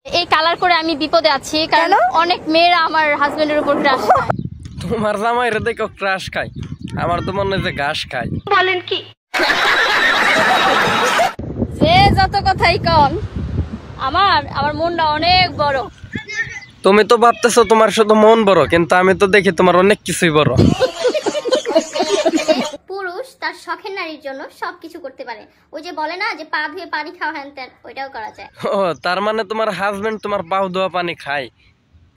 এই কালার করে আমি বিপদে আছি, কারণ অনেক মেয়েরা আমার হাজবেন্ডের উপর ক্রাশ খায়। তোমার জামাইরে দেখো ক্রাশ খায়, আমার তো মনে হয় যে ঘাস খায়। বলেন কি? যে যত কথাই কন, আমার মনটা অনেক বড়। তুমি তো ভাবতেছো তোমার শুধু মন বড়, কিন্তু আমি তো দেখি তোমার অনেক কিছুই বড়। পুরুষ তার শখের নারীর জন্য সবকিছু করতে পারে। ওই যে বলে না যে পা ধুয়ে পানি খাওয়া, হ্যান ত্যান, ওইটাও করা যায়। ও তার মানে তোমার হাজবেন্ড তোমার পাও ধোয়া পানি খায়,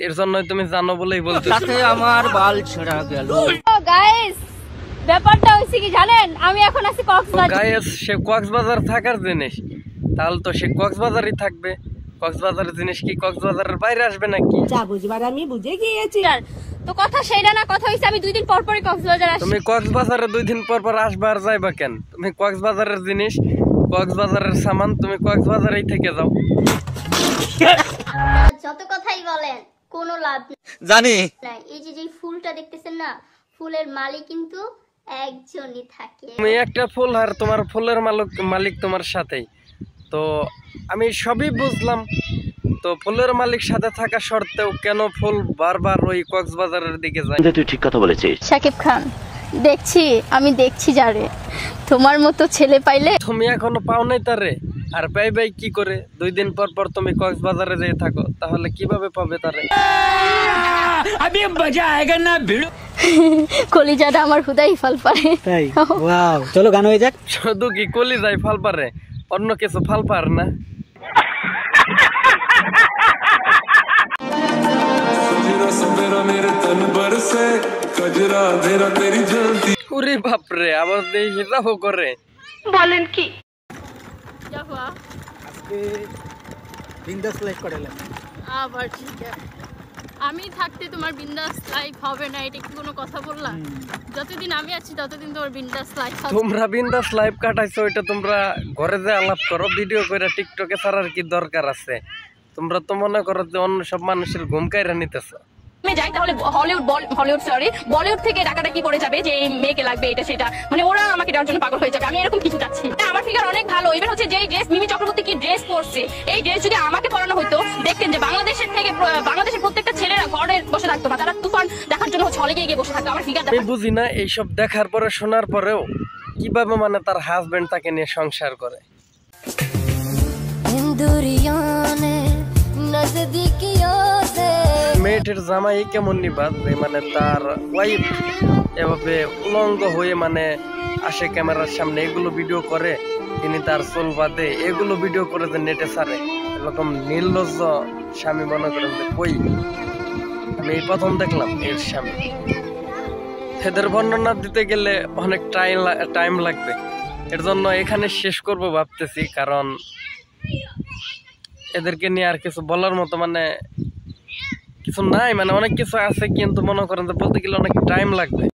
এর জন্যই তুমি জানো বলেই বলতেছো। তাতে আমার বাল ছেঁড়া গেল। ও গাইস, ব্যাপারটা হইছে কি জানেন, আমি এখন আছি কক্সবাজার। গাইস, সে কক্সবাজার থাকার জিনিস, তাহলে তো সে কক্সবাজারই থাকবে। কক্সবাজারের জিনিস কি কক্সবাজারের বাইরে আসবে নাকি? যা বুঝবার আমি বুঝে গিয়েছি। তো কথা সেইটা না, কথা হইছে আমি 2 দিন পর পরই কক্সবাজার আসি। তুমি কক্সবাজারে 2 দিন পর পর আসবে আর যাইবা কেন? তুমি কক্সবাজারের জিনিস, কক্সবাজারের সামান, তুমি কক্সবাজারেই থেকে যাও। যত কথাই বলেন কোনো লাভ জানি নাই। এই যে ফুলটা দেখতেছেন না, ফুলের মালিক কিন্তু একজনই থাকে। তুমি একটা ফুল আর তোমার ফুলের মালিক তোমার সাথেই। তো আমি সবই বুঝলাম, তো ফুলের মালিক সাথে থাকা সত্ত্বেও কেন ফুল বারবার ওই কক্সবাজারের দিকে যায়? তুই ঠিক কথা বলেছিস শাকিব খান, আমি দেখছি যারে, তোমার মতো ছেলে পাইলে। তুমি এখনো পাও নাই তারে, আর পাইবাই কি করে? 2 দিন পর পর তুমি কক্সবাজারে যেয়ে থাকো, তাহলে কিভাবে পাবে তারে? আমি মজা আয়েগা না ভিড়ো। কলিজাটা আমার হুদাই ফাল পারে। তাই ওয়াও, চলো গান হয়ে যাক। শুধু কি কলি যায় ফাল পারে, অন্য কিছু ফাল পার না? ওরে বাপরে, আবার দেখি যাবো করে। বলেন কি? আজকে বিন্দাস লাইফ কাটালাম। আবার ঠিক আছে, আমি থাকতে তোমার বিন্দাস লাইফ হবে না, এটা কি কোনো কথা বললাম? যতদিন আমি আছি ততদিন তোমার বিন্দাস লাইফ হবে। তোমরা বিন্দাস লাইফ কাটাইছো, এটা তোমরা ঘরে যে আলাপ করো, ভিডিও করে টিকটকে ছাড়ার কি দরকার আছে? তোমরা তো মনে করো যে অন্য সব মানুষের ঘুম কাইরা নিতেছো। আমি যাই তাহলে বলিউড থেকে টাকাটা কি করে যাবে যে এই মেয়েকে লাগবে এটা সেটা, মানে ওরা আমাকে দেওয়ার জন্য পাগল হয়ে যাবে। আমি এরকম কিছু চাচ্ছি না। আমার ফিগার অনেক ভালো, এবার হচ্ছে যে ড্রেস মিমি চক্রবর্তী কি ড্রেস পরছে, এই ড্রেস যদি আমাকে পরানো হতো, দেখতেন যে বাংলাদেশের প্রত্যেকটা ছেলেরা ঘরে বসে থাকতো না, তারা তুফান দেখার জন্য হলে গিয়ে বসে থাকতো। আমার ফিগার আমি বুঝি না এইসব দেখার পরে, শোনার পরেও কিভাবে মানে তার হাজবেন্ড তাকে নিয়ে সংসার করে। মেয়েটির জামাই কেমন নিবাদ, মানে তার ওয়াইফ এভাবে উলঙ্গ হয়ে মানে আসে ক্যামেরার সামনে, এগুলো ভিডিও করে, তিনি তার চুল বাঁধে, এগুলো ভিডিও করে যে নেটে ছাড়ে। এরকম নির্লজ্জ স্বামী মনে করেন যে কই? আমি এই প্রথম দেখলাম এর স্বামী। এদের বর্ণনা দিতে গেলে অনেক টাইম লাগবে, এর জন্য এখানে শেষ করব ভাবতেছি, কারণ এদেরকে নিয়ে আর কিছু বলার মতো মানে কিছু নাই, মানে অনেক কিছু আছে, কিন্তু মনে করেন যে বলতে গেলে অনেক টাইম লাগবে।